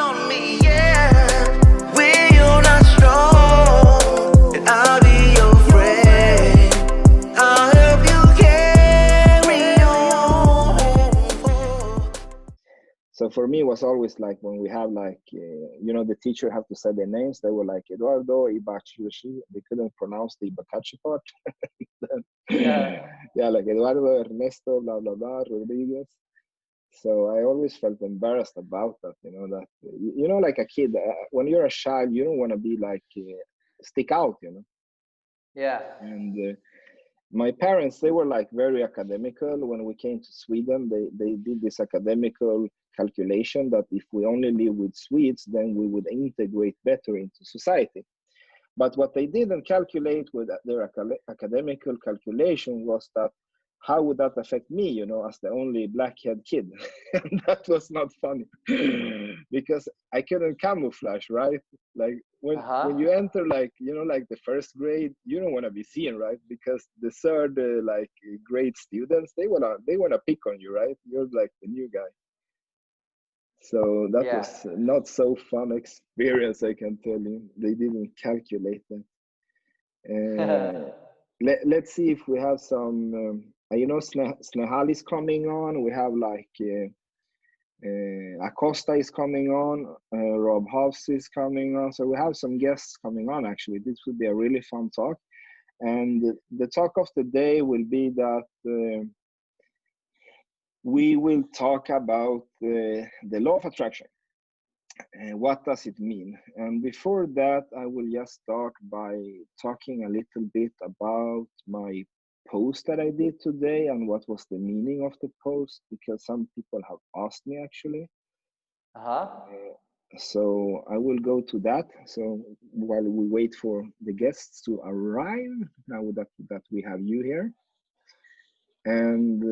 on me, yeah. When you're not strong, and I'll be your friend. I'll help you carry on. So for me, it was always like when we have like, you know, the teacher have to say their names. They were like Eduardo, Ibacache. They couldn't pronounce the Ibacache part. Yeah. Yeah, like Eduardo, Ernesto, blah, blah, blah, Rodriguez. So I always felt embarrassed about that, you know, that, you know, like a kid, when you're a child, you don't want to be like, stick out, you know. Yeah. And my parents, they were like very academical. When we came to Sweden, they did this academical calculation that if we only live with Swedes, then we would integrate better into society. But what they didn't calculate with their academical calculation was that how would that affect me, you know, as the only black-haired kid? And that was not funny because I couldn't camouflage, right? Like when you enter, like, you know, like the first grade, you don't want to be seen, right? Because the third like grade students, they wanna pick on you, right? You're like the new guy. So that Yeah. was not so fun experience, I can tell you. They didn't calculate that. Let's see if we have some, you know, Snehal is coming on. We have like Acosta is coming on. Rob House is coming on. So we have some guests coming on, actually. This would be a really fun talk. And the talk of the day will be that we will talk about the law of attraction. What does it mean? And before that, I will just start by talking a little bit about my post that I did today and what was the meaning of the post, because some people have asked me actually. So I will go to that. So while we wait for the guests to arrive, now that we have you here. And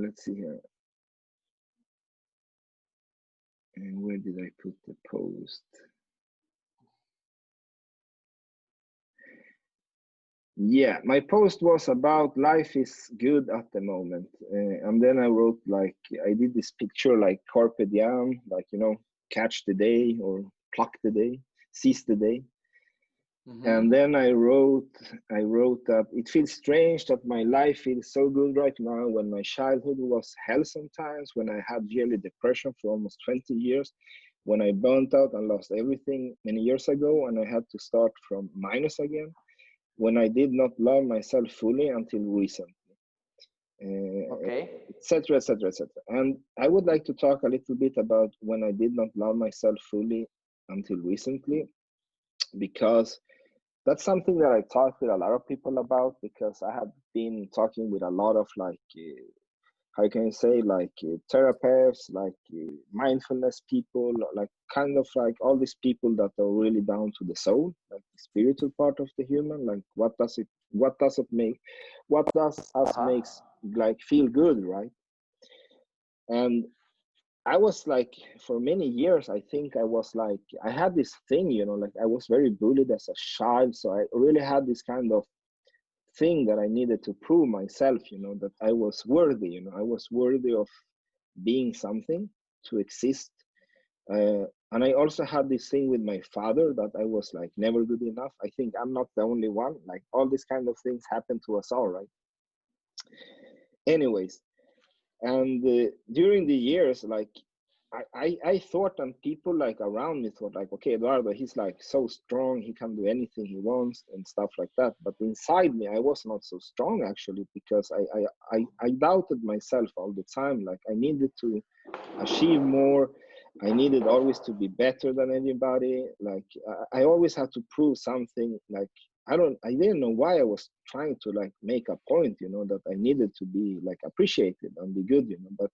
let's see here. And where did I put the post? Yeah, my post was about life is good at the moment. And then I wrote, like, I did this picture like carpe diem, like, you know, catch the day or pluck the day, seize the day. And then I wrote that it feels strange that my life feels so good right now when my childhood was hell sometimes, when I had yearly depression for almost 20 years, when I burnt out and lost everything many years ago, and I had to start from minus again, when I did not love myself fully until recently, etc., etc., etc. And I would like to talk a little bit about when I did not love myself fully until recently, because that's something that I talk with a lot of people about, because I have been talking with a lot of, like, how can you say, like therapists, like mindfulness people, like kind of like all these people that are really down to the soul, like the spiritual part of the human, like what does us makes like feel good, right? And I was like, for many years, I think I was like, I had this thing, you know, like I was very bullied as a child. So I really had this kind of thing that I needed to prove myself, you know, that I was worthy, you know, I was worthy of being something, to exist. And I also had this thing with my father that I was like never good enough. I think I'm not the only one. Like all these kind of things happen to us all, right? Anyways, and during the years, like I thought, and people like around me thought, like, okay, Eduardo, he's like so strong, he can do anything he wants and stuff like that. But inside me, I was not so strong actually, because I doubted myself all the time. Like I needed to achieve more. I needed always to be better than anybody. Like I always had to prove something. Like I didn't know why I was trying to like make a point, you know, that I needed to be like appreciated and be good, you know. But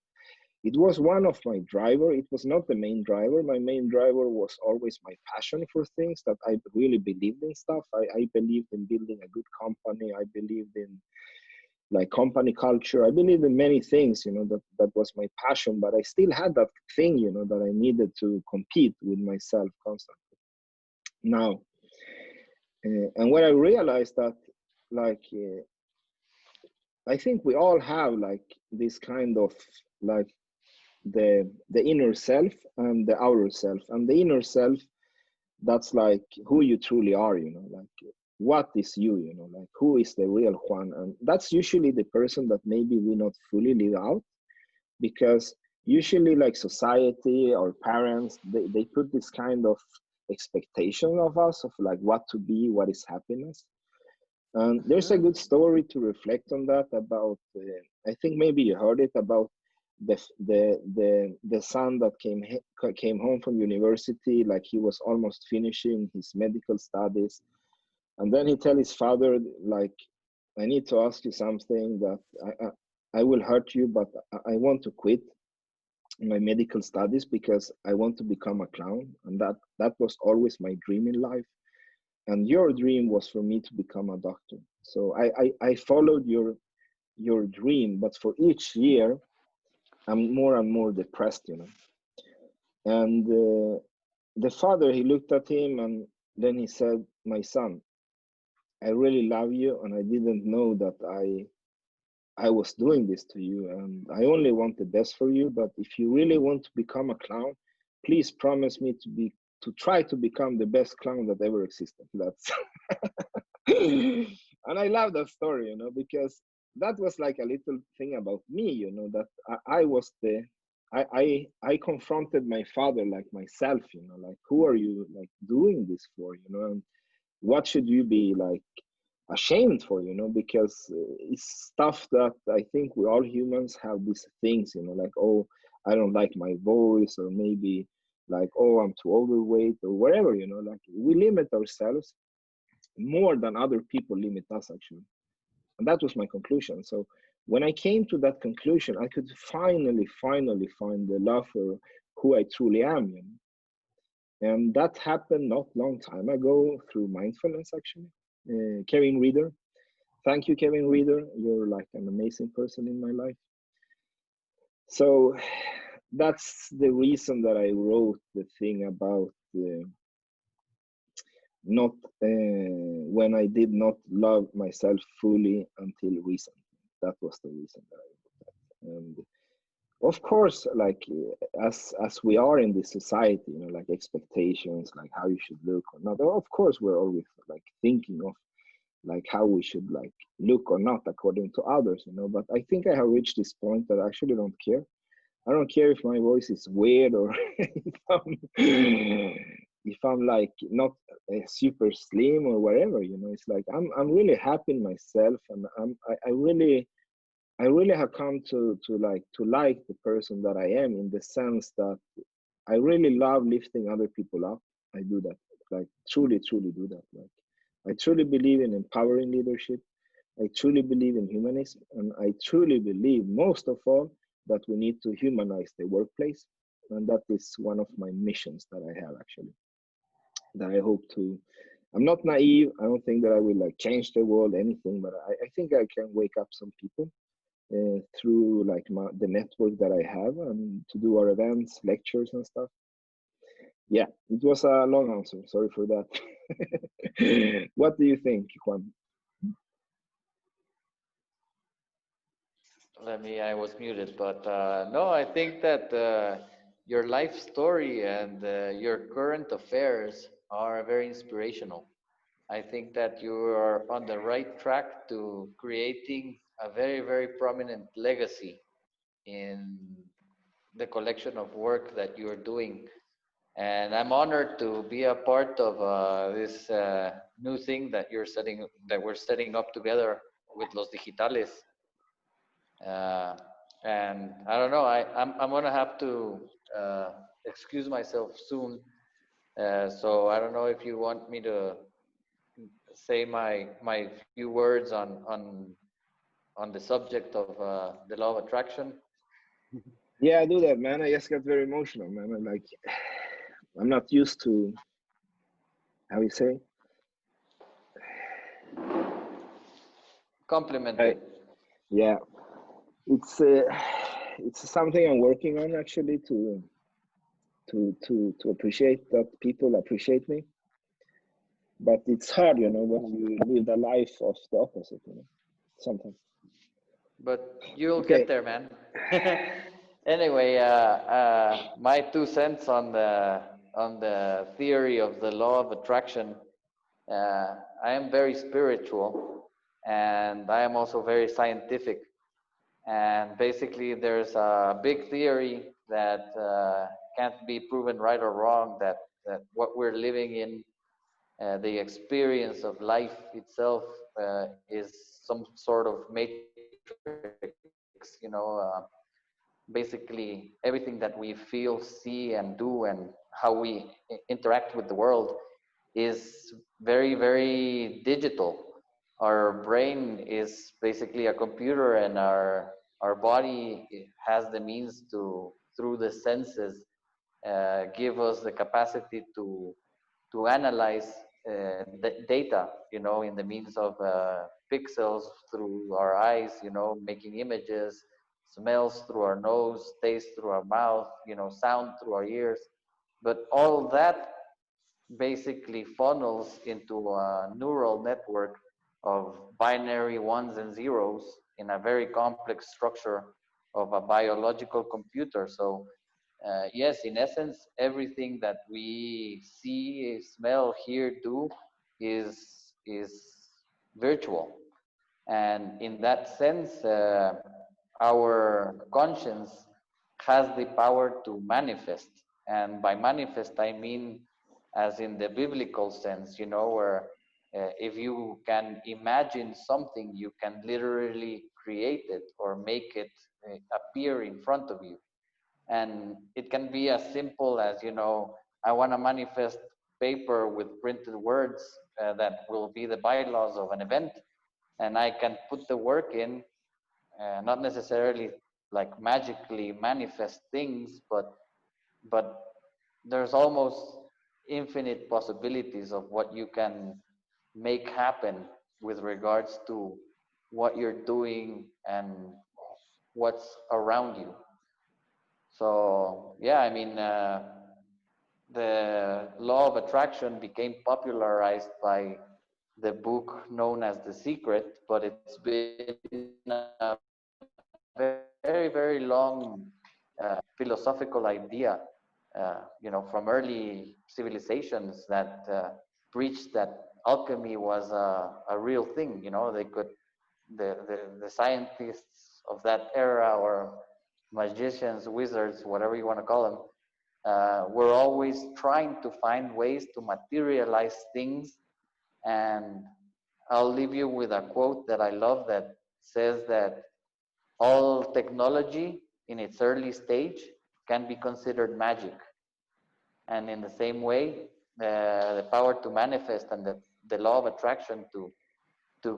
it was one of my driver. It was not the main driver. My main driver was always my passion for things, that I really believed in stuff. I believed in building a good company. I believed in like company culture. I believed in many things, you know, that was my passion. But I still had that thing, you know, that I needed to compete with myself constantly. Now, and when I realized that, like, I think we all have like this kind of like the inner self and the outer self. And the inner self, that's like who you truly are, you know, like what is you, you know, like who is the real Juan. And that's usually the person that maybe we not fully live out, because usually like society or parents, they put this kind of expectation of us of like what to be, what is happiness. And there's a Mhm. good story to reflect on that about, I think maybe you heard it, about the son that came home from university, like he was almost finishing his medical studies, and then he tell his father like, I need to ask you something that I will hurt you, but I want to quit my medical studies because I want to become a clown, and that was always my dream in life. And your dream was for me to become a doctor. So I followed your dream, but for each year I'm more and more depressed, you know. And the father, he looked at him and then he said, my son, I really love you, and I didn't know that I was doing this to you, and I only want the best for you. But if you really want to become a clown, please promise me to try to become the best clown that ever existed. That's and I love that story, you know, because that was like a little thing about me, you know, that I was the I confronted my father like myself, you know, like who are you like doing this for, you know, and what should you be like ashamed for, you know, because it's stuff that I think we all humans have these things, you know, like, oh, I don't like my voice, or maybe like, oh, I'm too overweight, or whatever, you know, like we limit ourselves more than other people limit us, actually. And that was my conclusion. So when I came to that conclusion, I could finally find the love for who I truly am, you know. And that happened not long time ago through mindfulness, actually. Kevin Reader, thank you, Kevin Reader, you're like an amazing person in my life. So that's the reason that I wrote the thing about not when I did not love myself fully until recently. That was the reason that I wrote that. And of course, like as we are in this society, you know, like expectations, like how you should look or not. Of course, we're always like thinking of like how we should like look or not according to others, you know. But I think I have reached this point that I actually don't care. I don't care if my voice is weird, or if I'm like not super slim or whatever, you know. It's like I'm really happy in myself, and I really have come to like the person that I am, in the sense that I really love lifting other people up. I do that, like truly do that. Like I truly believe in empowering leadership. I truly believe in humanism, and I truly believe, most of all, that we need to humanize the workplace. And that is one of my missions that I have, actually, that I hope to. I'm not naive. I don't think that I will like change the world, anything, but I think I can wake up some people through like the network that I have, and to do our events, lectures, and stuff. Yeah, it was a long answer. Sorry for that. What do you think, Juan? I was muted, but no, I think that your life story and your current affairs are very inspirational. I think that you are on the right track to creating a very, very prominent legacy in the collection of work that you're doing. And I'm honored to be a part of this new thing that we're setting up together with Los Digitales. Uh, and I don't know, I'm gonna have to uh, excuse myself soon. So I don't know if you want me to say my few words on the subject of the law of attraction. Yeah, I do that, man. I just got very emotional, man. I'm like, I'm not used to how you say. I Complimented. yeah, it's it's something I'm working on, actually, to appreciate that people appreciate me. But it's hard, you know, when you live the life of the opposite, you know. Sometimes. But you'll get Okay. there, man. Anyway, my 2 cents on the theory of the law of attraction. I am very spiritual, and I am also very scientific. And basically, there's a big theory that can't be proven right or wrong. That what we're living in, the experience of life itself, is some sort of matrix. Basically everything that we feel, see, and do, and how we interact with the world is very, very digital. Our brain is basically a computer, and our body has the means to, through the senses, give us the capacity to analyze data, in the means of pixels through our eyes, making images, smells through our nose, taste through our mouth, sound through our ears. But all that basically funnels into a neural network of binary ones and zeros in a very complex structure of a biological computer. So, yes, in essence, everything that we see, smell, hear, do is virtual. And in that sense, our conscience has the power to manifest. And by manifest, I mean, as in the biblical sense, where if you can imagine something, you can literally create it or make it appear in front of you. And it can be as simple as, I want to manifest paper with printed words that will be the bylaws of an event. And I can put the work in, not necessarily like magically manifest things, but there's almost infinite possibilities of what you can make happen with regards to what you're doing and what's around you. So yeah, I mean, the law of attraction became popularized by the book known as The Secret, but it's been a very, very long philosophical idea, from early civilizations that preached that alchemy was a real thing. They could, the scientists of that era, or magicians, wizards, whatever you want to call them, were always trying to find ways to materialize things. And I'll leave you with a quote that I love that says that all technology in its early stage can be considered magic. And in the same way, the power to manifest and the law of attraction to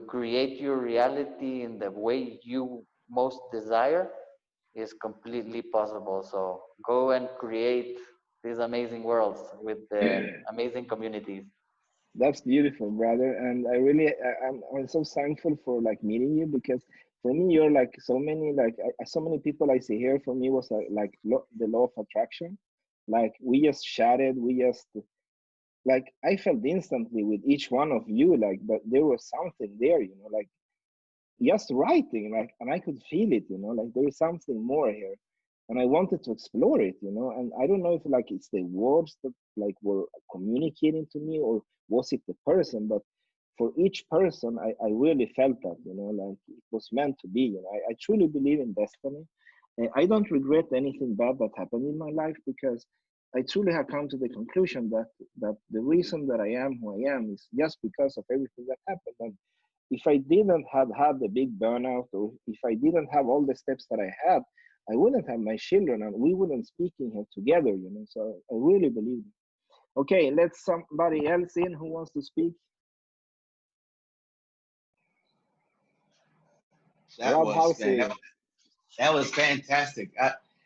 create your reality in the way you most desire is completely possible. So go and create these amazing worlds with the amazing communities. That's beautiful, brother. And I really, I'm so thankful for like meeting you, because for me, you're like so many, like so many people I see here. For me, was like the law of attraction. Like we just chatted, we just like I felt instantly with each one of you, like, but there was something there, like just writing, like, and I could feel it, like there is something more here, and I wanted to explore it, and I don't know if like it's the words that like were communicating to me, or was it the person, but for each person, I really felt that, like it was meant to be. I truly believe in destiny. I don't regret anything bad that happened in my life, because I truly have come to the conclusion that the reason that I am who I am is just because of everything that happened. And if I didn't have had the big burnout, or if I didn't have all the steps that I had, I wouldn't have my children, and we wouldn't speak in here together, So I really believe it. Okay, let somebody else in who wants to speak. That was Clubhouse man, in. that was fantastic.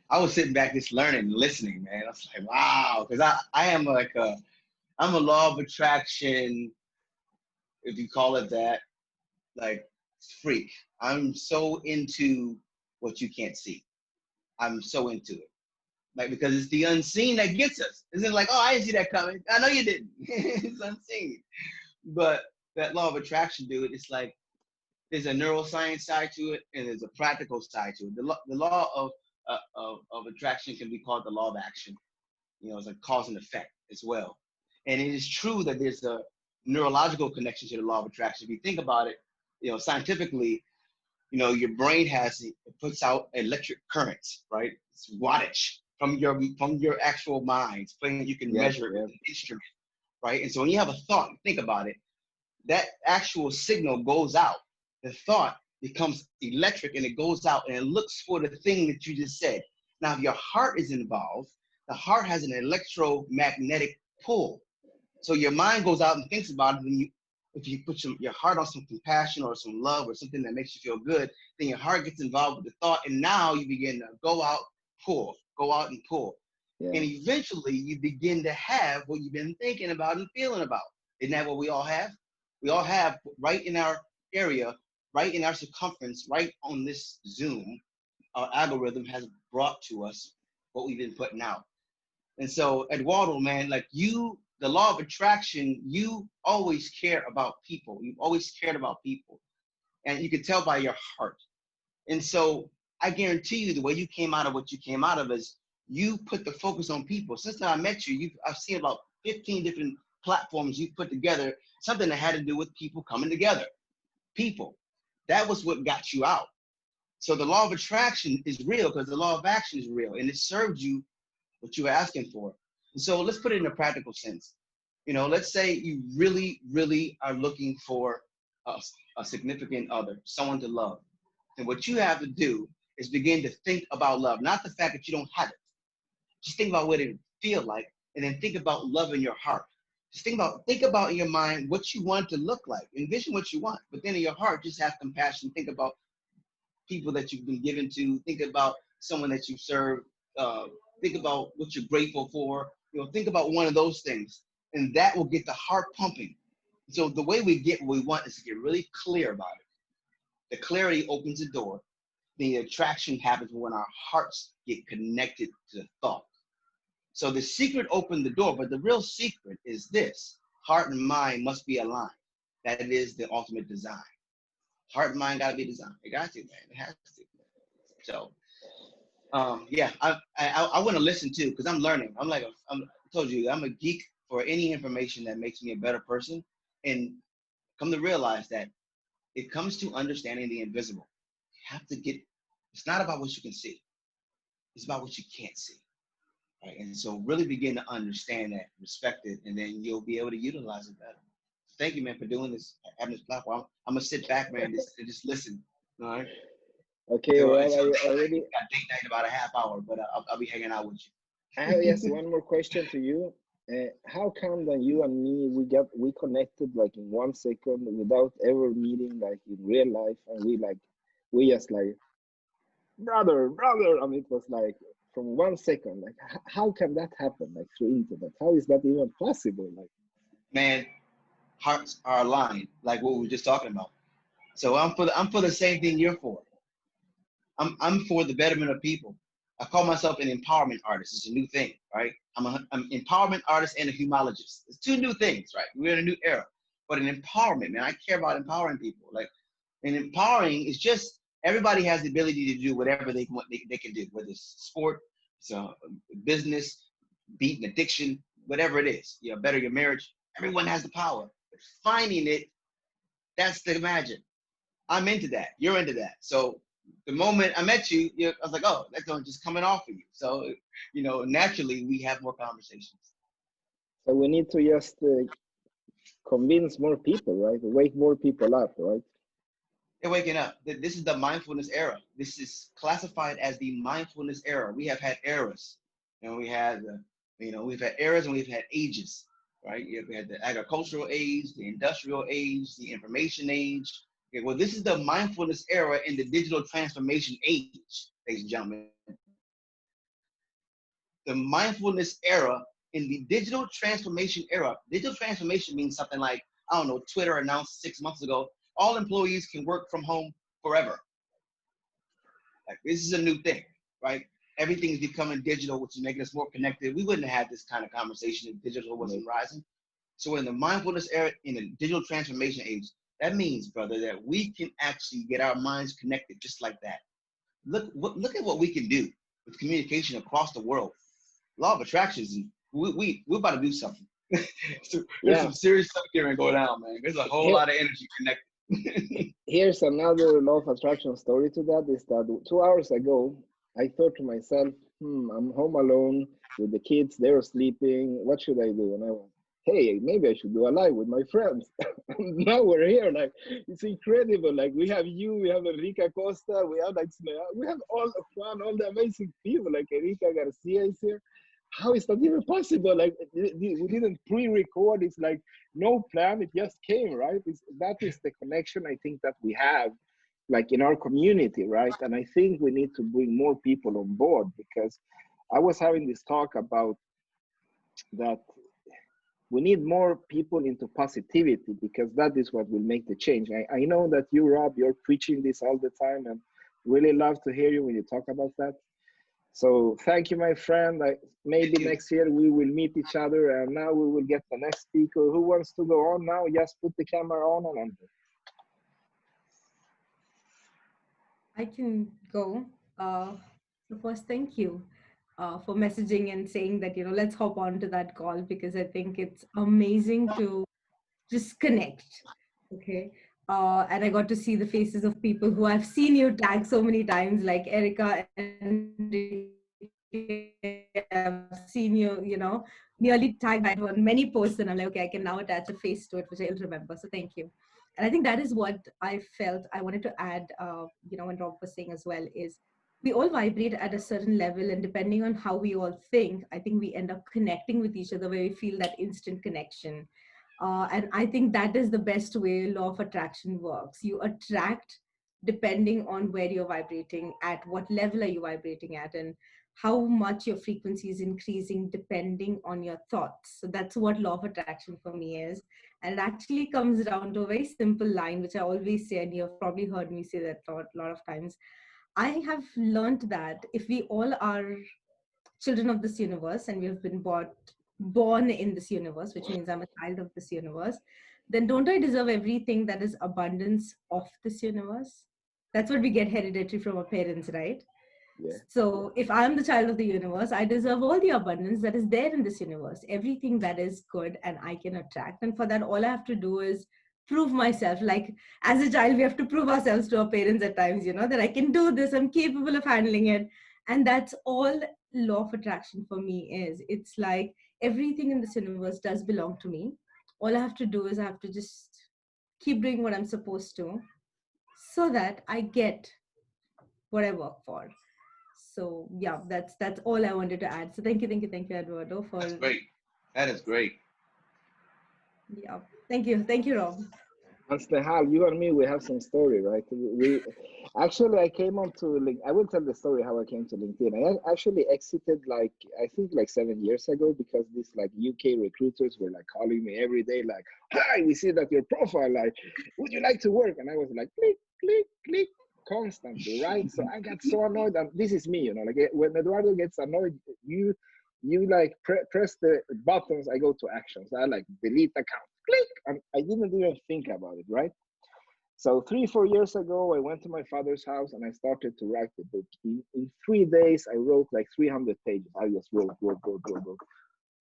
I was sitting back just learning, listening, man. I was like, wow, because I am like I'm a law of attraction, if you call it that, like freak. I'm so into what you can't see. I'm so into it. Like, because it's the unseen that gets us. Isn't it like, oh, I didn't see that coming. I know you didn't. It's unseen. But that law of attraction, dude, it's like there's a neuroscience side to it and there's a practical side to it. The law of of attraction can be called the law of action. You know, it's a cause and effect as well. And it is true that there's a neurological connection to the law of attraction. If you think about it, you know, scientifically, you know, your brain it puts out electric currents, right? It's wattage from your actual mind. You can measure it with an instrument, right? And so when you have a thought, think about it, that actual signal goes out. The thought becomes electric and it goes out and it looks for the thing that you just said. Now, if your heart is involved, the heart has an electromagnetic pull. So your mind goes out and thinks about it. And if you put your heart on some compassion or some love or something that makes you feel good, then your heart gets involved with the thought. And now you begin to go out and pull. Yeah. And eventually you begin to have what you've been thinking about and feeling about. Isn't that what we all have? We all have right in our area, right in our circumference, right on this Zoom, our algorithm has brought to us what we've been putting out. And so, Eduardo, man, like you, the law of attraction, you always care about people. You've always cared about people. And you can tell by your heart. And so I guarantee you the way you came out of what you came out of is you put the focus on people. Since I met you, I've seen about 15 different platforms you put together, something that had to do with people coming together. People. That was what got you out. So the law of attraction is real because the law of action is real and it served you what you were asking for. And so let's put it in a practical sense. You know, let's say you really, really are looking for a significant other, someone to love. And what you have to do is begin to think about love, not the fact that you don't have it. Just think about what it feels like and then think about love in your heart. Just think about in your mind what you want it to look like. Envision what you want, but then in your heart, just have compassion. Think about people that you've been given to. Think about someone that you serve. Think about what you're grateful for. You know, think about one of those things, and that will get the heart pumping. So the way we get what we want is to get really clear about it. The clarity opens the door. The attraction happens when our hearts get connected to the thought. So the secret opened the door, but the real secret is this: heart and mind must be aligned. That is the ultimate design. Heart and mind got to be designed. It got to, man. It has to. So, yeah, I want to listen too because I'm learning. I told you, I'm a geek for any information that makes me a better person, and come to realize that it comes to understanding the invisible. You have to get. It's not about what you can see. It's about what you can't see. Right? And so really begin to understand that, respect it, and then you'll be able to utilize it better. Thank you, man, for doing this, having this platform. I'm gonna sit back, man, and just listen. All right. Okay. So, well, I already got date night in about a half hour, but I'll be hanging out with you. I have just one more question to you. How come that you and me we connected like in 1 second without ever meeting like in real life, and we just like brother, I mean, it was like from 1 second. Like how can that happen? Like through internet? How is that even possible? Like, man, hearts are aligned, like what we were just talking about. So I'm for the same thing you're for. I'm for the betterment of people. I call myself an empowerment artist. It's a new thing, right? I'm an empowerment artist and a humologist. It's two new things, right? We're in a new era. But an empowerment, man, I care about empowering people. Like, and empowering is just everybody has the ability to do whatever they can do, whether it's sport, it's business, beating addiction, whatever it is. You know, better your marriage. Everyone has the power. But finding it, that's the magic. I'm into that. You're into that. So the moment I met you, I was like, oh, that's just coming off of you. So, you know, naturally we have more conversations. So we need to just convince more people, right? Wake more people up, right? They're waking up. This is the mindfulness era. This is classified as the mindfulness era. We have had eras, and we've had eras and we've had ages, right? We had the agricultural age, the industrial age, the information age. Okay, well, this is the mindfulness era in the digital transformation age, ladies and gentlemen. The mindfulness era in the digital transformation era. Digital transformation means something like, I don't know, Twitter announced 6 months ago, all employees can work from home forever. Like, this is a new thing, right? Everything is becoming digital, which is making us more connected. We wouldn't have had this kind of conversation if digital wasn't rising. So in the mindfulness era, in the digital transformation age, that means, brother, that we can actually get our minds connected just like that. Look at what we can do. with communication across the world. Law of attraction is we're about to do something. So there's Yeah. some serious stuff here and go down, man. There's a whole Here, lot of energy connected. here's another law of attraction story to that is that 2 hours ago, I thought to myself, I'm home alone with the kids, they're sleeping. What should I do? And I went, hey, maybe I should do a live with my friends. And now we're here. Like, it's incredible. Like, we have you, we have Enrique Costa, we have like, we have all Juan, all the amazing people. Like, Erika Garcia is here. How is that even possible? Like, we didn't pre-record. It's like no plan. It just came, right? That is the connection I think that we have, like in our community, right? And I think we need to bring more people on board, because I was having this talk about that we need more people into positivity, because that is what will make the change. I know that you, Rob, you're preaching this all the time, and really love to hear you when you talk about that. So thank you, my friend. Maybe next year we will meet each other, and now we will get the next speaker. Who wants to go on now? Just put the camera on and I can go. So first, thank you for messaging and saying that, let's hop on to that call, because I think it's amazing to just connect. Okay. And I got to see the faces of people who I've seen you tag so many times, like Erica and I've seen you, nearly tagged on many posts, and I'm like, okay, I can now attach a face to it, which I'll remember. So thank you. And I think that is what I felt I wanted to add, when Rob was saying as well, is we all vibrate at a certain level, and depending on how we all think, I think we end up connecting with each other where we feel that instant connection. And I think that is the best way law of attraction works. You attract depending on where you're vibrating at, what level are you vibrating at, and how much your frequency is increasing depending on your thoughts. So that's what law of attraction for me is. And it actually comes down to a very simple line, which I always say, and you've probably heard me say that a lot of times. I have learned that if we all are children of this universe, and we have been born in this universe, which means I'm a child of this universe, then don't I deserve everything that is abundance of this universe? That's what we get hereditary from our parents, right? yeah. So if I'm the child of the universe, I deserve all the abundance that is there in this universe, everything that is good and I can attract. And for that, all I have to do is prove myself. Like as a child, we have to prove ourselves to our parents at times, that I can do this, I'm capable of handling it. And that's all law of attraction for me is. It's like everything in this universe does belong to me. All I have to do is I have to just keep doing what I'm supposed to, so that I get what I work for. So yeah, that's all I wanted to add. So thank you, Eduardo, for That's great. That is great. yeah. Thank you, Rob. And Snehal, you and me, we have some story, right? We actually, I came on to link. I will tell the story how I came to LinkedIn. I actually exited I think 7 years ago, because these UK recruiters were calling me every day, hi, we see that your profile, would you like to work? And I was like, click, click, click, constantly, right? So I got so annoyed, and this is me, when Eduardo gets annoyed, you press the buttons, I go to actions. I delete account, click, and I didn't even think about it, right? So 3-4 years ago, I went to my father's house and I started to write the book. In 3 days, I wrote 300 pages. I just wrote,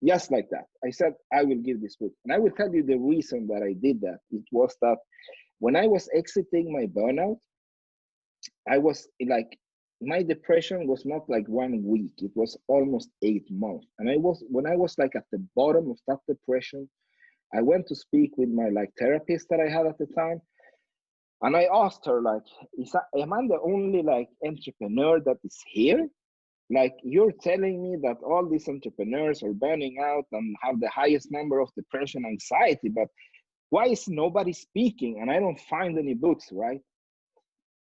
just like that. I said, I will give this book. And I will tell you the reason that I did that. It was that when I was exiting my burnout, I was my depression was not 1 week, it was almost 8 months. And when I was at the bottom of that depression, I went to speak with my therapist that I had at the time. And I asked her, am I the only entrepreneur that is here? You're telling me that all these entrepreneurs are burning out and have the highest number of depression, anxiety, but why is nobody speaking? And I don't find any books, right?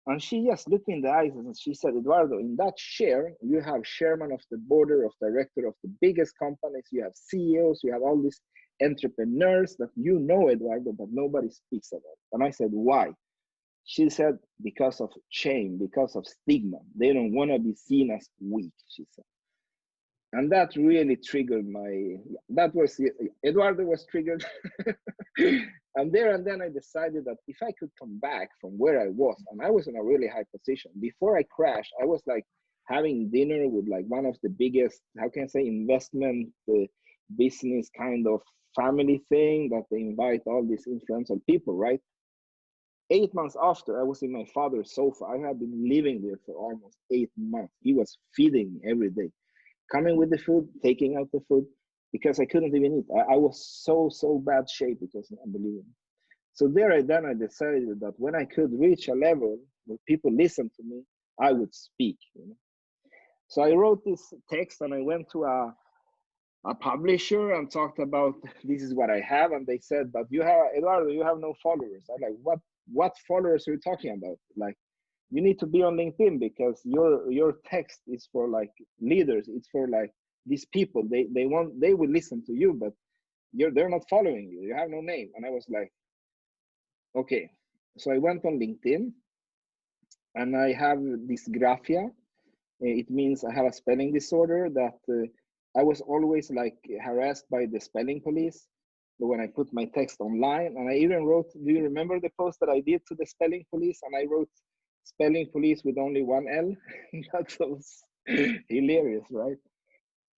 And she just looked me in the eyes and she said, Eduardo, in that chair, you have chairman of the board of director of the biggest companies, you have CEOs, you have all these entrepreneurs that Eduardo, but nobody speaks about it. And I said, why? She said, because of shame, because of stigma. They don't want to be seen as weak, she said. And that really triggered Eduardo was triggered. And then I decided that if I could come back from where I was, and I was in a really high position, before I crashed, I was having dinner with like one of the biggest, how can I say, investment business kind of family thing that they invite all these influential people, right? 8 months after, I was in my father's sofa. I had been living there for almost 8 months. He was feeding me every day, coming with the food, taking out the food, because I couldn't even eat. I was so bad shape. It was unbelievable. So then I decided that when I could reach a level where people listen to me, I would speak. You know? So I wrote this text and I went to a publisher and talked about this is what I have, and they said, "But you have, Eduardo, you have no followers." I'm like, "What followers are you talking about? Like, you need to be on LinkedIn because your text is for like leaders. It's for like these people. They will listen to you, but they're not following you. You have no name." And I was like, "Okay." So I went on LinkedIn, and I have dysgraphia. It means I have a spelling disorder that I was always like harassed by the spelling police when I put my text online. And I even wrote, do you remember the post that I did to the spelling police? And I wrote spelling police with only one L. That was hilarious, right?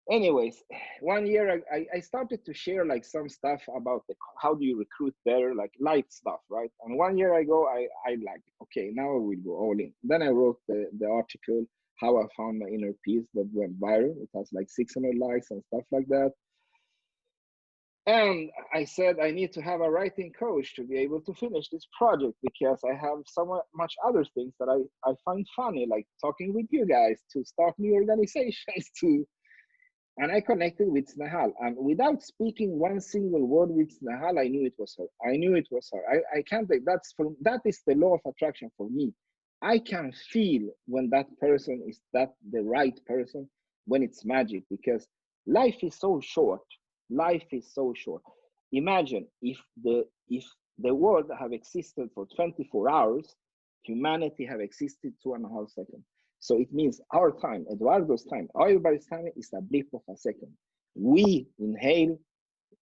Anyways, 1 year I started to share like some stuff about how do you recruit better, like light stuff, right? And 1 year ago, I like, okay, now I will go all in. Then I wrote the article, how I found my inner peace, that went viral. It has like 600 likes and stuff like that. And I said I need to have a writing coach to be able to finish this project, because I have so much other things that I find funny, like talking with you guys, to start new organizations, and I connected with Snehal. And without speaking one single word with Snehal, I knew it was her. I knew it was her. I can't, that is the law of attraction for me. I can feel when that person is the right person, when it's magic, because life is so short. Life is so short. Imagine if the world have existed for 24 hours, humanity have existed 2.5 seconds. So it means our time, Eduardo's time, everybody's time is a blip of a second. We inhale,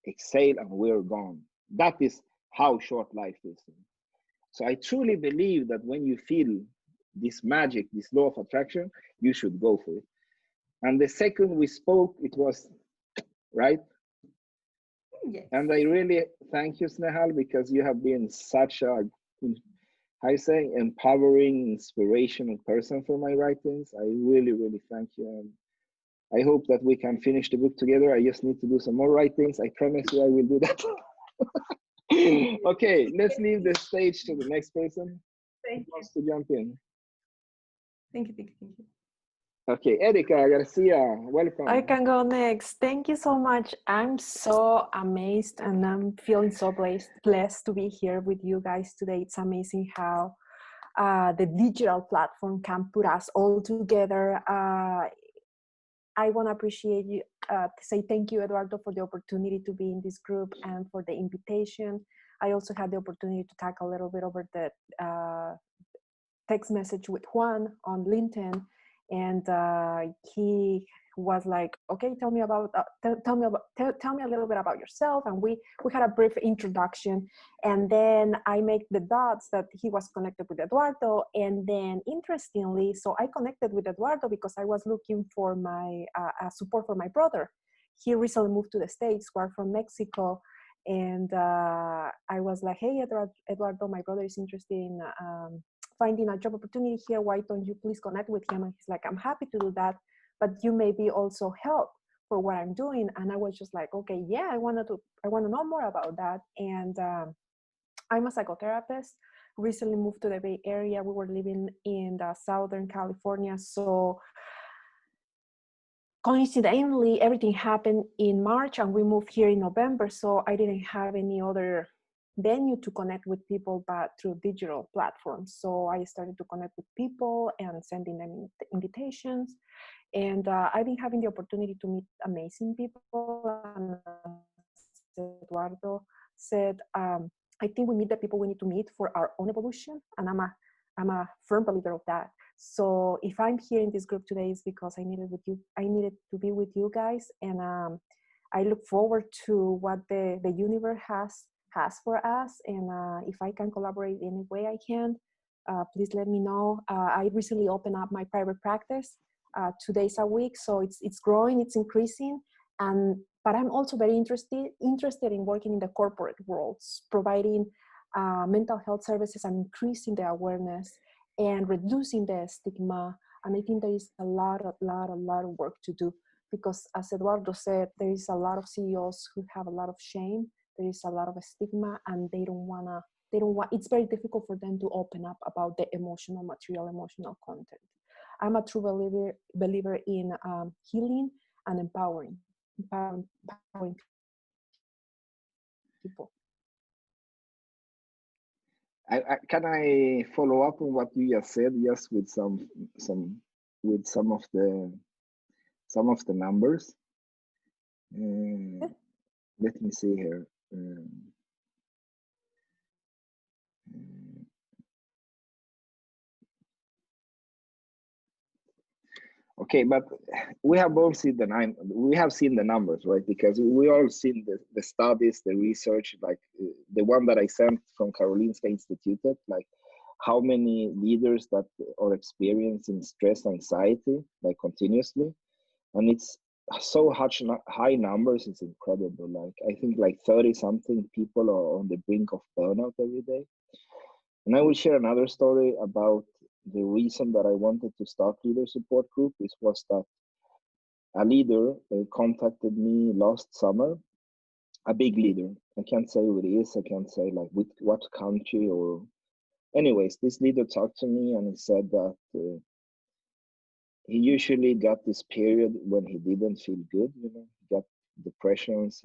exhale, and we're gone. That is how short life is. So I truly believe that when you feel this magic, this law of attraction, you should go for it. And the second we spoke, it was right. Yes. And I really thank you, Snehal, because you have been such a, how you say, empowering, inspirational person for my writings. I really thank you. And I hope that we can finish the book together. I just need to do some more writings. I promise you I will do that. Okay, let's leave the stage to the next person. Thank Who wants to jump in? you. Okay, Erika Garcia, welcome. I can go next. Thank you so much. I'm so amazed and I'm feeling so blessed to be here with you guys today. It's amazing how the digital platform can put us all together. I want to appreciate you, to say thank you, Eduardo, for the opportunity to be in this group and for the invitation. I also had the opportunity to talk a little bit over the text message with Juan on LinkedIn, and he was like, "Okay, tell me a little bit about yourself." And we had a brief introduction, and then I make the dots that he was connected with Eduardo, and then interestingly, so I connected with Eduardo because I was looking for my support for my brother. He recently moved to the States. We're from Mexico. And I was like, "Hey, Eduardo, my brother is interested in finding a job opportunity here. Why don't you please connect with him?" And he's like, "I'm happy to do that, but you maybe also help for what I'm doing." And I was just like, "Okay, yeah, I want to know more about that." And I'm a psychotherapist. Recently moved to the Bay Area. We were living in Southern California, so coincidentally, everything happened in March and we moved here in November. So I didn't have any other venue to connect with people but through digital platforms. So I started to connect with people and sending them invitations. And I've been having the opportunity to meet amazing people. And as Eduardo said, I think we meet the people we need to meet for our own evolution. And I'm a firm believer of that. So if I'm here in this group today, it's because I needed to be with you guys, and I look forward to what the universe has for us. And if I can collaborate in any way I can, please let me know. I recently opened up my private practice. 2 days a week. So it's growing, it's increasing. And but I'm also very interested in working in the corporate worlds, providing mental health services and increasing the awareness and reducing the stigma. And I think there is a lot of work to do, because as Eduardo said, there is a lot of CEOs who have a lot of shame. There is a lot of stigma, and they don't want, it's very difficult for them to open up about the emotional content. I'm a true believer in healing and empowering people. Can I follow up on what you just said, just with some of the numbers? Let me see here. Okay, but we have all seen the numbers, right? Because we all seen the studies, the research, like the one that I sent from Karolinska Institute, like how many leaders that are experiencing stress, anxiety, like continuously, and it's so high numbers. It's incredible. Like I think like 30 something people are on the brink of burnout every day. And I will share another story about the reason that I wanted to start Leader Support Group. Was that a leader contacted me last summer, a big leader. I can't say who it is. I can't say like with what country or. Anyways, this leader talked to me and he said that he usually got this period when he didn't feel good. He got depressions.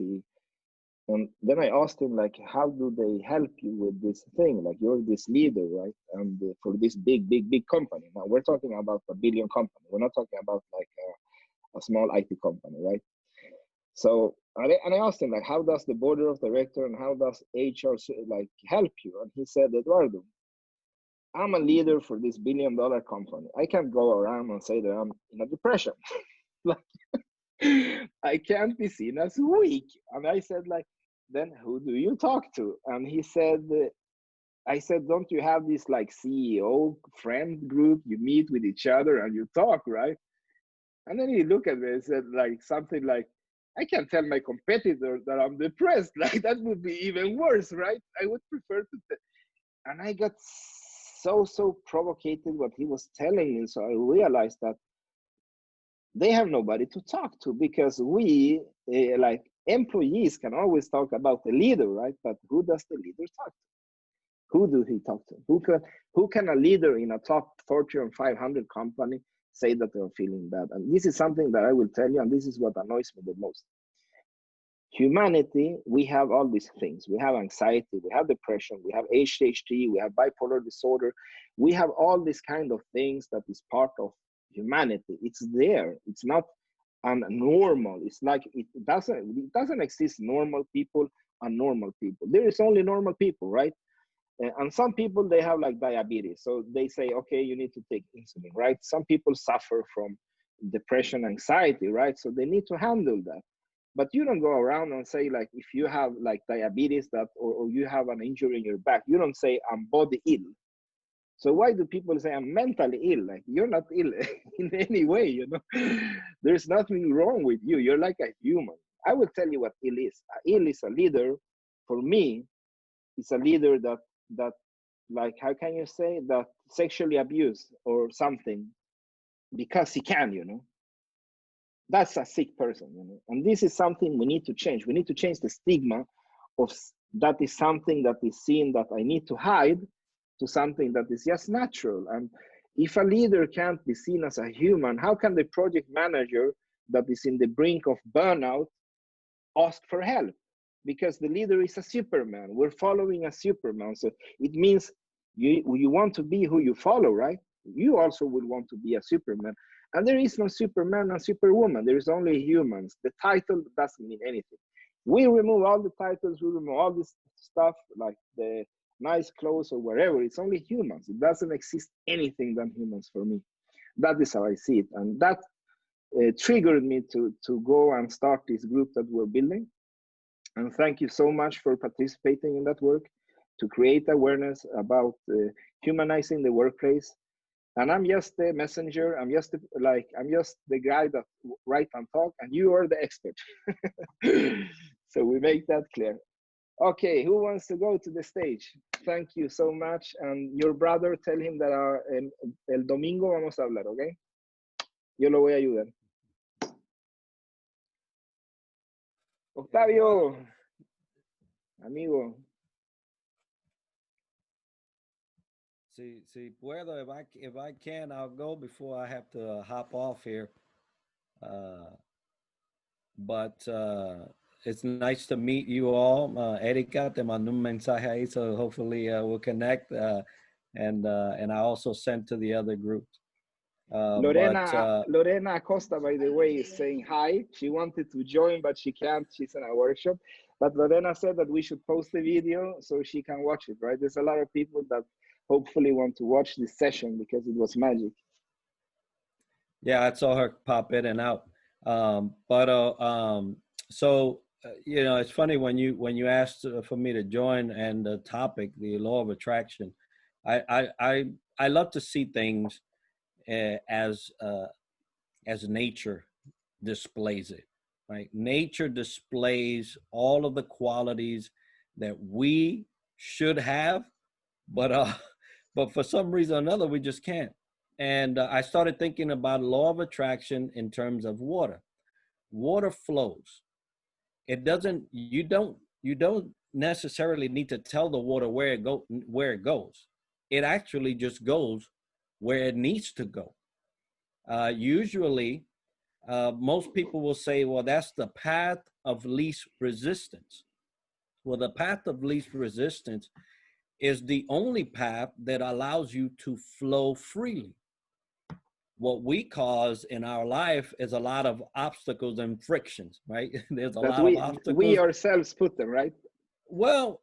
And then I asked him, like, how do they help you with this thing? Like, you're this leader, right? And for this big company. Now, we're talking about a billion company. We're not talking about like a small IT company, right? So, and I asked him, like, how does the board of director and how does HR like help you? And he said, Eduardo, I'm a leader for this $1 billion company. I can't go around and say that I'm in a depression. Like, I can't be seen as weak. And I said, like, then who do you talk to? And he said, I said, don't you have this like CEO friend group? You meet with each other and you talk, right? And then he looked at me and said like something like, I can tell my competitor that I'm depressed. Like that would be even worse, right? I would prefer to. And I got so provocated what he was telling me. So I realized that they have nobody to talk to, because we like employees can always talk about the leader, right? But who does the leader talk to? Who do he talk to? Who can a leader in a top Fortune 500 company say that they're feeling bad? And this is something that I will tell you, and this is what annoys me the most. Humanity, we have all these things. We have anxiety, we have depression, we have ADHD, we have bipolar disorder. We have all these kind of things that is part of humanity. It's there. It's not normal. It's like it doesn't exist normal people and normal people. There is only normal people, right? And some people, they have like diabetes, so they say, okay, you need to take insulin, right? Some people suffer from depression, anxiety, right? So they need to handle that. But you don't go around and say, like, if you have like diabetes or you have an injury in your back, you don't say I'm body ill. So why do people say I'm mentally ill? Like, you're not ill in any way, There's nothing wrong with you. You're like a human. I will tell you what ill is. Ill is a leader. For me, it's a leader that like, how can you say, that sexually abused or something because he can, That's a sick person, And this is something we need to change. We need to change the stigma of that is something that is seen that I need to hide, to something that is just natural. And if a leader can't be seen as a human, how can the project manager that is in the brink of burnout ask for help? Because the leader is a Superman. We're following a Superman. So it means you want to be who you follow, right? You also will want to be a Superman. And there is no Superman and Superwoman. There is only humans. The title doesn't mean anything. We remove all the titles. We remove all this stuff, like the nice clothes or wherever. It's only humans. It doesn't exist anything than humans for me. That is how I see it. And that triggered me to go and start this group that we're building. And thank you so much for participating in that work to create awareness about humanizing the workplace. and I'm just the messenger. I'm just the guy that write and talk, and you are the expert. So we make that clear. Okay, who wants to go to the stage? Thank you so much. And your brother, tell him that el domingo vamos a hablar, ¿ok? Yo lo voy a ayudar. Octavio, amigo. Si puedo, if I can, I'll go before I have to hop off here. But it's nice to meet you all. Erika, te mando un mensaje ahí, so hopefully we'll connect. And I also sent to the other groups. Lorena Acosta, by the way, is saying hi. She wanted to join, but she can't. She's in a workshop. But Lorena said that we should post the video so she can watch it, right? There's a lot of people that hopefully want to watch this session because it was magic. Yeah, I saw her pop in and out. You know, it's funny when you asked for me to join and the topic, the law of attraction. I love to see things as nature displays it, right? Nature displays all of the qualities that we should have, but for some reason or another, we just can't. And I started thinking about law of attraction in terms of water. Water flows. It doesn't. You don't necessarily need to tell the water where it goes. It actually just goes where it needs to go. Usually, most people will say, well, that's the path of least resistance. Well, the path of least resistance is the only path that allows you to flow freely. What we cause in our life is a lot of obstacles and frictions, right? There's a lot of obstacles. We ourselves put them, right? Well,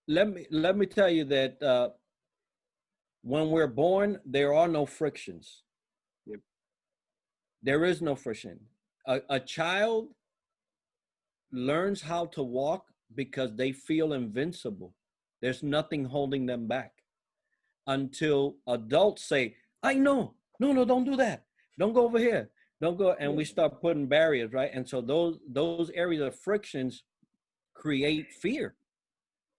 let me tell you that when we're born, there are no frictions. Yep. There is no friction. A child learns how to walk because they feel invincible. There's nothing holding them back until adults say, I know, no, don't do that. Don't go over here. Don't go. And we start putting barriers, right? And so those areas of frictions create fear.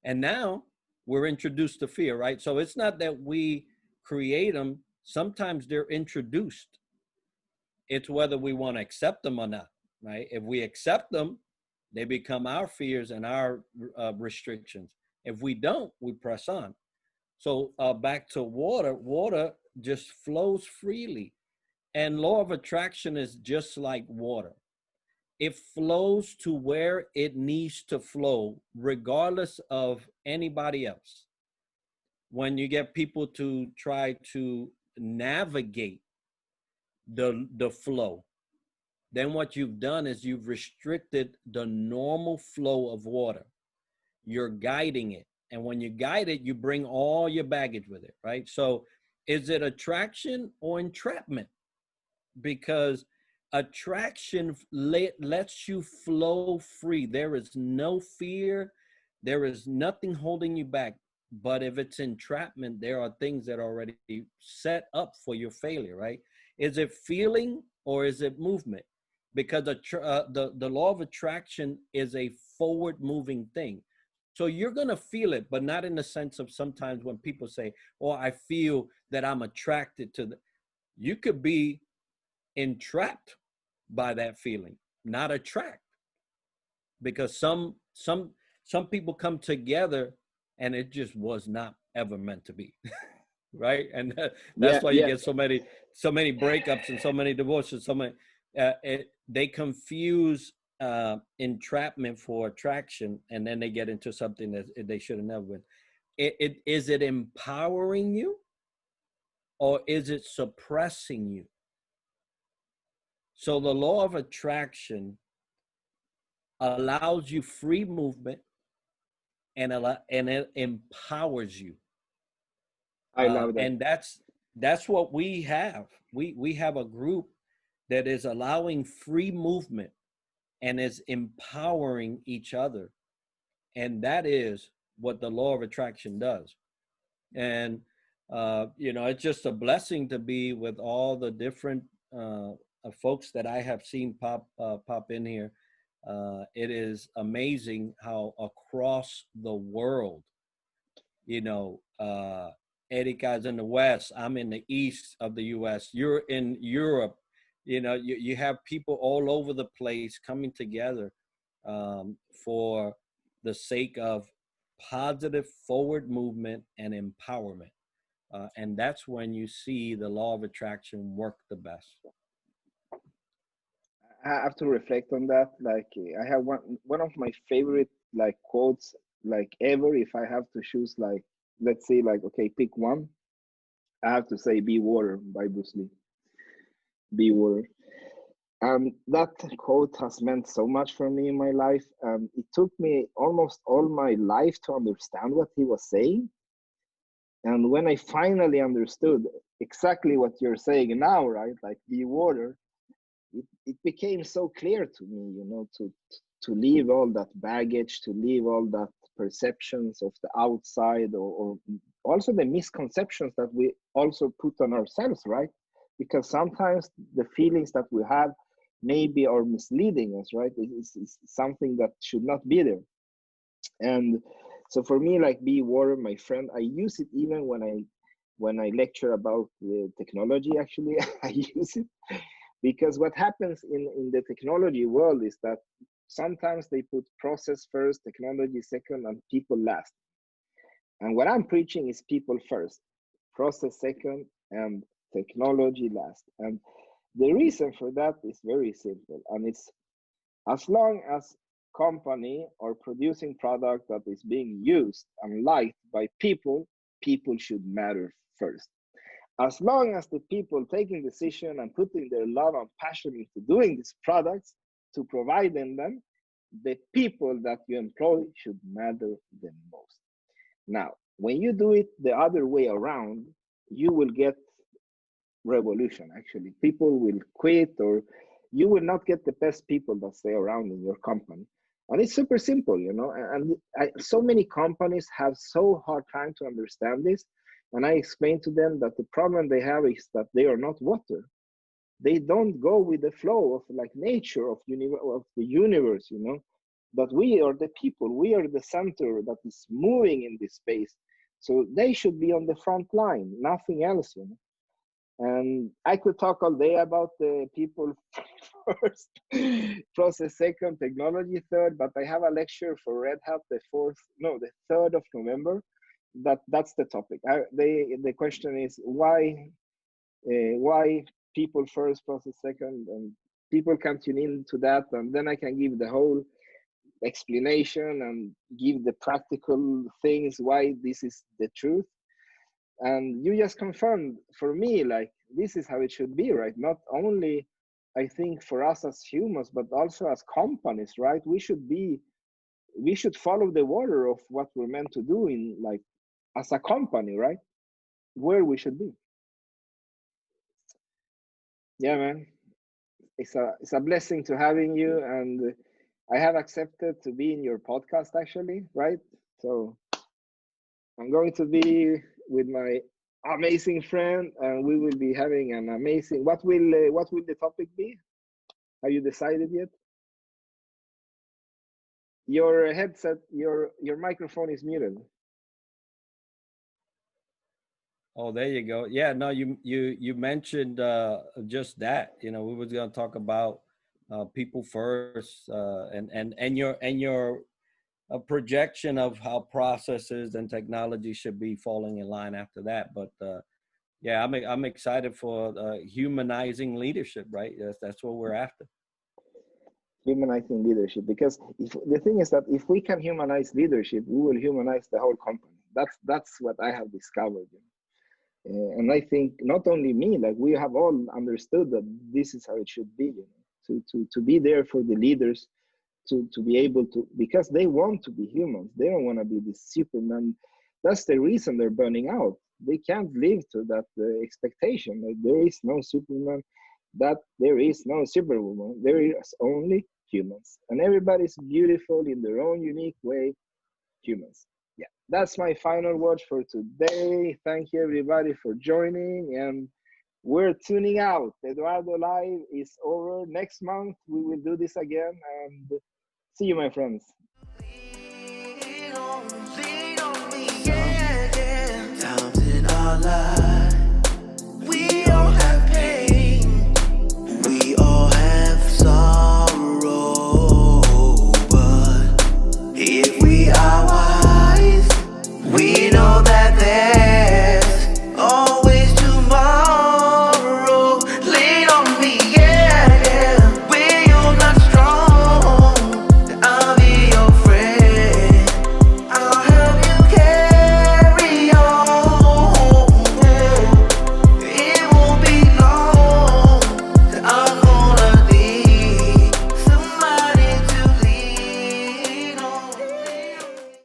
And now we're introduced to fear, right? So it's not that we create them. Sometimes they're introduced. It's whether we want to accept them or not, right? If we accept them, they become our fears and our restrictions. If we don't, we press on. So back to water. Water just flows freely. And law of attraction is just like water. It flows to where it needs to flow, regardless of anybody else. When you get people to try to navigate the flow, then what you've done is you've restricted the normal flow of water. You're guiding it. And when you guide it, you bring all your baggage with it, right? So is it attraction or entrapment? Because attraction lets you flow free. There is no fear. There is nothing holding you back. But if it's entrapment, there are things that are already set up for your failure, right? Is it feeling or is it movement? Because the law of attraction is a forward moving thing. So you're going to feel it, but not in the sense of sometimes when people say, oh, I feel that I'm attracted to the, you could be entrapped by that feeling, not attract, because some people come together and it just was not ever meant to be. Right. And that's why you get so many breakups and so many divorces. They confuse entrapment for attraction, and then they get into something that they should have never been. Is it empowering you or is it suppressing you? So the law of attraction allows you free movement and it empowers you. I love that. And that's what we have. We have a group that is allowing free movement and is empowering each other. And that is what the law of attraction does. And It's just a blessing to be with all the different folks that I have seen pop in here. It is amazing how across the world, you know, Erika's in the West, I'm in the East of the US, you're in Europe, you have people all over the place coming together for the sake of positive forward movement and empowerment. And that's when you see the law of attraction work the best. I have to reflect on that. Like I have one of my favorite like quotes like ever. If I have to choose, like let's say like okay, pick one, I have to say "Be Water" by Bruce Lee. Be water. That quote has meant so much for me in my life. It took me almost all my life to understand what he was saying. And when I finally understood exactly what you're saying now, right? Like be water, it became so clear to me, to leave all that baggage, to leave all that perceptions of the outside, or also the misconceptions that we also put on ourselves, right? Because sometimes the feelings that we have maybe are misleading us, right? It's something that should not be there. And so for me, like be water, my friend, I use it even when I lecture about the technology. Actually, I use it because what happens in the technology world is that sometimes they put process first, technology second, and people last. And what I'm preaching is people first, process second, and technology last. And the reason for that is very simple, and it's as long as company are producing product that is being used and liked by people, people should matter first. As long as the people taking decision and putting their love and passion into doing these products to provide them, the people that you employ should matter the most. Now, when you do it the other way around, you will get revolution. Actually, people will quit, or you will not get the best people that stay around in your company. And it's super simple, and so many companies have so hard time to understand this. And I explain to them that the problem they have is that they are not water. They don't go with the flow of like nature of the universe, that we are the people, we are the center that is moving in this space. So they should be on the front line, nothing else. And I could talk all day about the people first, process second, technology third, but I have a lecture for Red Hat the 3rd of November. That's the topic. The question is why people first, process second, and people can tune into that, and then I can give the whole explanation and give the practical things why this is the truth. And you just confirmed for me, like this is how it should be, right? Not only I think for us as humans, but also as companies, right? We should follow the water of what we're meant to do in like as a company, right? Where we should be. Yeah, man. It's a blessing to having you, and I have accepted to be in your podcast actually, right? So I'm going to be with my amazing friend, and we will be having an amazing. What will the topic be? Have you decided yet? Your headset, your microphone is muted. Oh, there you go. Yeah, no, you mentioned just that. We was going to talk about people first, and your a projection of how processes and technology should be falling in line after that. But yeah, I'm excited for humanizing leadership. Right, that's what we're after. Humanizing leadership, because the thing is that if we can humanize leadership, we will humanize the whole company. That's what I have discovered. And I think not only me, like we have all understood that this is how it should be. To be there for the leaders, to be able to, because they want to be humans. They don't want to be this Superman. That's the reason they're burning out. They can't live to that expectation. Like, there is no Superman, that there is no Superwoman. There is only humans, and everybody's beautiful in their own unique way. Humans. yeah, that's my final words for today. Thank you everybody for joining, and we're tuning out. Eduardo Live is over. Next month we will do this again, and see you, my friends. Lean on me, yeah, yeah. Times in our lives.